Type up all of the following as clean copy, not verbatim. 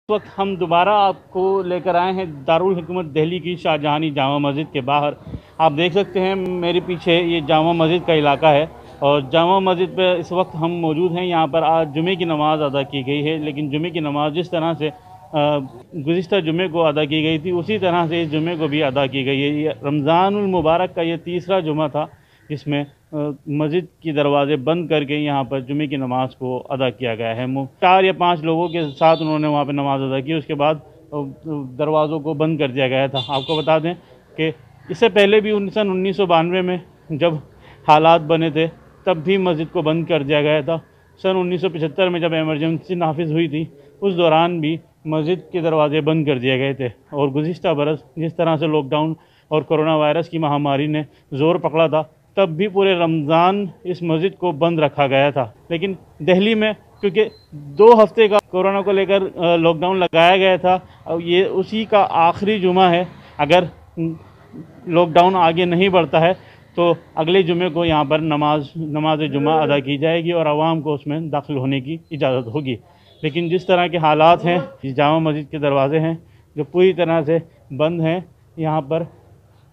इस वक्त हम दोबारा आपको लेकर आए हैं दारुल हिकमत दिल्ली की शाहजहानी जामा मस्जिद के बाहर। आप देख सकते हैं मेरे पीछे ये जामा मस्जिद का इलाका है और जामा मस्जिद पर इस वक्त हम मौजूद हैं। यहाँ पर आज जुमे की नमाज़ अदा की गई है, लेकिन जुमे की नमाज़ जिस तरह से गुज़िश्ता जुमे को अदा की गई थी उसी तरह से इस जुमे को भी अदा की गई है। ये रमज़ानुल मुबारक का ये तीसरा जुमा था जिसमें मस्जिद की दरवाज़े बंद करके यहाँ पर जुमे की नमाज़ को अदा किया गया है। 4 या 5 लोगों के साथ उन्होंने वहाँ पर नमाज़ अदा की, उसके बाद दरवाज़ों को बंद कर दिया गया था। आपको बता दें कि इससे पहले भी सन 1992 में जब हालात बने थे तब भी मस्जिद को बंद कर दिया गया था। सन 1975 में जब एमरजेंसी नाफिज हुई थी उस दौरान भी मस्जिद के दरवाज़े बंद कर दिए गए थे। और गुज़िश्ता बरस जिस तरह से लॉकडाउन और कोरोना वायरस की महामारी ने ज़ोर पकड़ा था तब भी पूरे रमज़ान इस मस्जिद को बंद रखा गया था। लेकिन दिल्ली में क्योंकि 2 हफ्ते का कोरोना को लेकर लॉकडाउन लगाया गया था, और ये उसी का आखिरी जुमा है। अगर लॉकडाउन आगे नहीं बढ़ता है तो अगले जुमे को यहाँ पर नमाज जुमा अदा की जाएगी और आवाम को उसमें दाखिल होने की इजाज़त होगी। लेकिन जिस तरह के हालात हैं, इस जामा मस्जिद के दरवाज़े हैं जो पूरी तरह से बंद हैं, यहाँ पर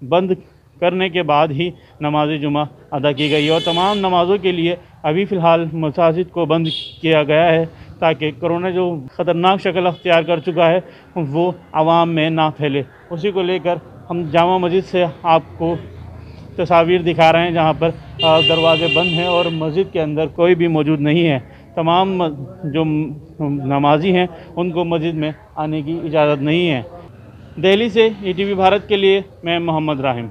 बंद करने के बाद ही नमाज जुमा अदा की गई और तमाम नमाज़ों के लिए अभी फ़िलहाल मसाजिद को बंद किया गया है ताकि कोरोना जो ख़तरनाक शक्ल अख्तियार कर चुका है वो आवाम में ना फैले। उसी को लेकर हम जामा मस्जिद से आपको तस्वीर दिखा रहे हैं जहाँ पर दरवाज़े बंद हैं और मस्जिद के अंदर कोई भी मौजूद नहीं है। तमाम जो नमाजी हैं उनको मस्जिद में आने की इजाज़त नहीं है। दिल्ली से ETV भारत के लिए मैं मोहम्मद राहिम।